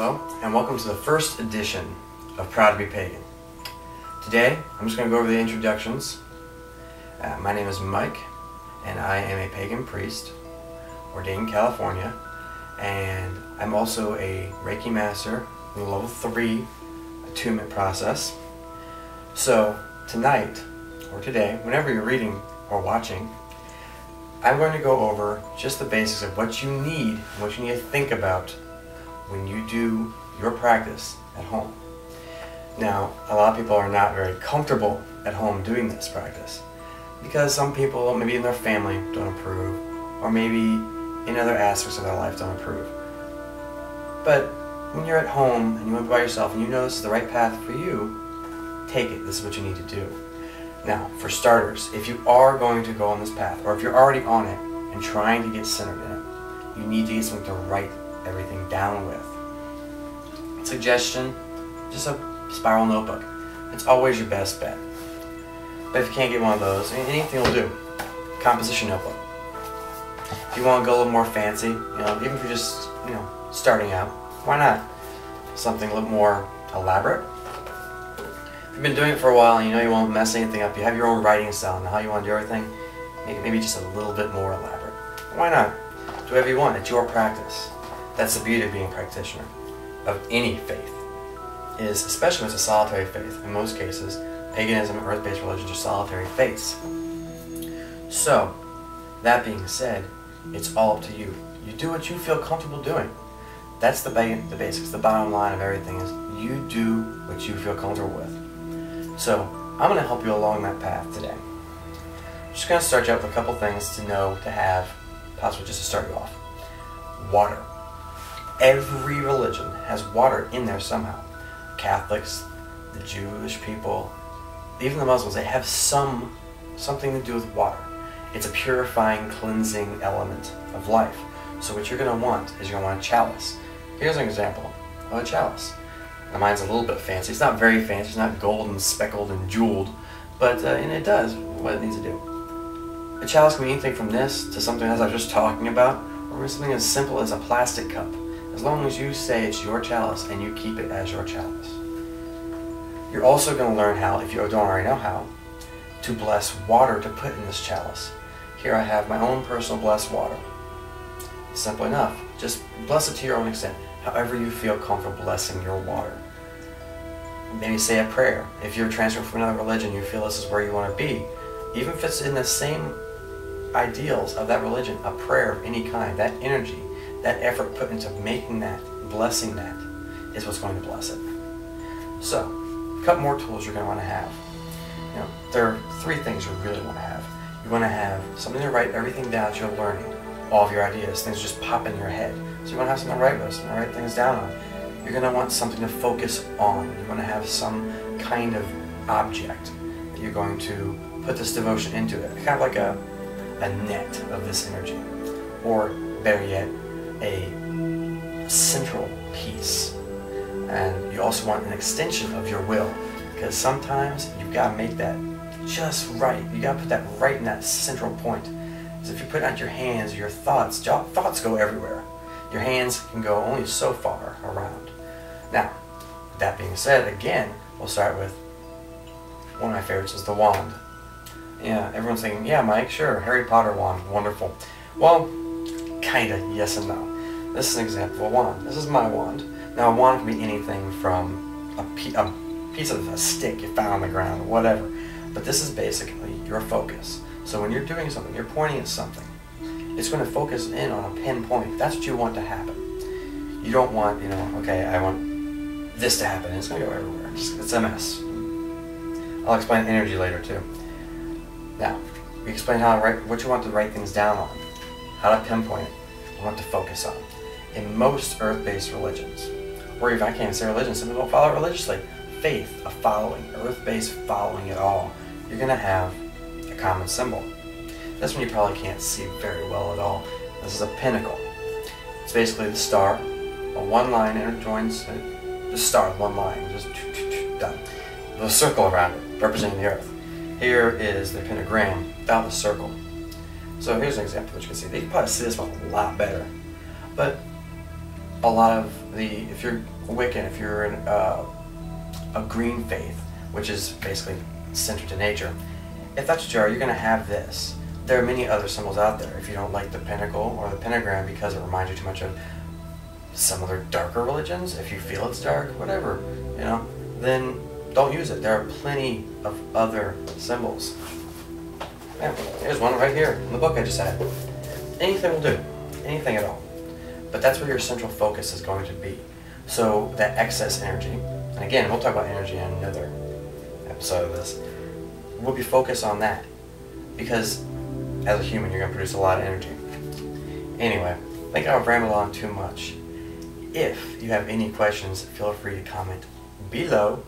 Hello, and welcome to the first edition of Proud to be Pagan. Today, I'm just going to go over the introductions. My name is Mike, and I am a pagan priest, ordained in California, and I'm also a Reiki Master in the level 3 attunement process. So, tonight, or today, whenever you're reading or watching, I'm going to go over just the basics of what you need and what you need to think about when you do your practice at home. Now, a lot of people are not very comfortable at home doing this practice because some people, maybe in their family, don't approve, or maybe in other aspects of their life don't approve. But when you're at home and you went by yourself and you know this is the right path for you, take it. This is what you need to do. Now, for starters, if you are going to go on this path, or if you're already on it and trying to get centered in it, you need to get something to write everything down with. Suggestion, just a spiral notebook. It's always your best bet. But if you can't get one of those, anything will do. Composition notebook. If you want to go a little more fancy, even if you're just, starting out, why not? Something a little more elaborate. If you've been doing it for a while and you know you won't mess anything up, you have your own writing style and how you want to do everything, make it maybe just a little bit more elaborate. Why not? Do whatever you want. It's your practice. That's the beauty of being a practitioner of any faith, is especially when it's a solitary faith. In most cases, paganism and earth-based religions are solitary faiths. So, that being said, it's all up to you. You do what you feel comfortable doing. That's the basics. The bottom line of everything is you do what you feel comfortable with. So, I'm going to help you along that path today. I'm just going to start you out with a couple things to know, to have, possibly just to start you off. Water. Every religion has water in there somehow. Catholics, the Jewish people, even the Muslims, they have something to do with water. It's a purifying, cleansing element of life. So what you're going to want is you're going to want a chalice. Here's an example of a chalice. Now mine's a little bit fancy. It's not very fancy. It's not gold and speckled and jeweled, but and it does what it needs to do. A chalice can be anything from this to something as I was just talking about, or something as simple as a plastic cup. As long as you say it's your chalice and you keep it as your chalice. You're also going to learn how, if you don't already know how, to bless water to put in this chalice. Here I have my own personal blessed water. Simple enough. Just bless it to your own extent, however you feel comfortable blessing your water. Maybe say a prayer. If you're transferred from another religion, you feel this is where you want to be. Even if it's in the same ideals of that religion, a prayer of any kind, that energy, that effort put into making that, blessing that, is what's going to bless it. So, a couple more tools you're going to want to have. There are 3 things you really want to have. You want to have something to write everything down that you're learning, all of your ideas, things just pop in your head. So you want to have something to write with, something to write things down on. You're going to want something to focus on. You want to have some kind of object that you're going to put this devotion into it. Kind of like a net of this energy. Or, better yet, a central piece. And you also want an extension of your will, because sometimes you've got to make that just right. You got to put that right in that central point. Because if you put it on your hands or your thoughts go everywhere. Your hands can go only so far around. Now, that being said, again, we'll start with one of my favorites is the wand. Yeah, everyone's thinking, yeah, Mike, sure, Harry Potter wand, wonderful. Well, kinda, yes and no. This is an example of a wand. This is my wand. Now, a wand can be anything from a piece of a stick you found on the ground, or whatever. But this is basically your focus. So when you're doing something, you're pointing at something, it's going to focus in on a pinpoint. That's what you want to happen. You don't want, okay, I want this to happen. It's going to go everywhere. It's a mess. I'll explain energy later, too. Now, we explain what you want to write things down on, how to pinpoint it, what to focus on. In most earth-based religions, or even I can't even say religion, some people don't follow it religiously, faith, a following, earth-based following at all, you're going to have a common symbol. This one you probably can't see very well at all. This is a pinnacle. It's basically the star, a one line interjoins the star, one line, just done. With a circle around it, representing the earth. Here is the pentagram without the circle. So here's an example that you can see. You can probably see this one a lot better. But a lot of if you're Wiccan, if you're a green faith, which is basically centered to nature, if that's what you are, you're going to have this. There are many other symbols out there. If you don't like the pentacle or the pentagram because it reminds you too much of some other darker religions, if you feel it's dark, whatever, you know, then don't use it. There are plenty of other symbols. Yeah, here's one right here in the book I just had. Anything will do. Anything at all. But that's where your central focus is going to be. So that excess energy, and again, we'll talk about energy in another episode of this, we'll be focused on that. Because as a human, you're going to produce a lot of energy. Anyway, I think I've rambled on too much. If you have any questions, feel free to comment below.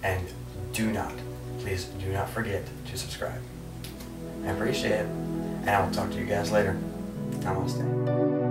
And please do not forget to subscribe. I appreciate it. And I will talk to you guys later. Namaste.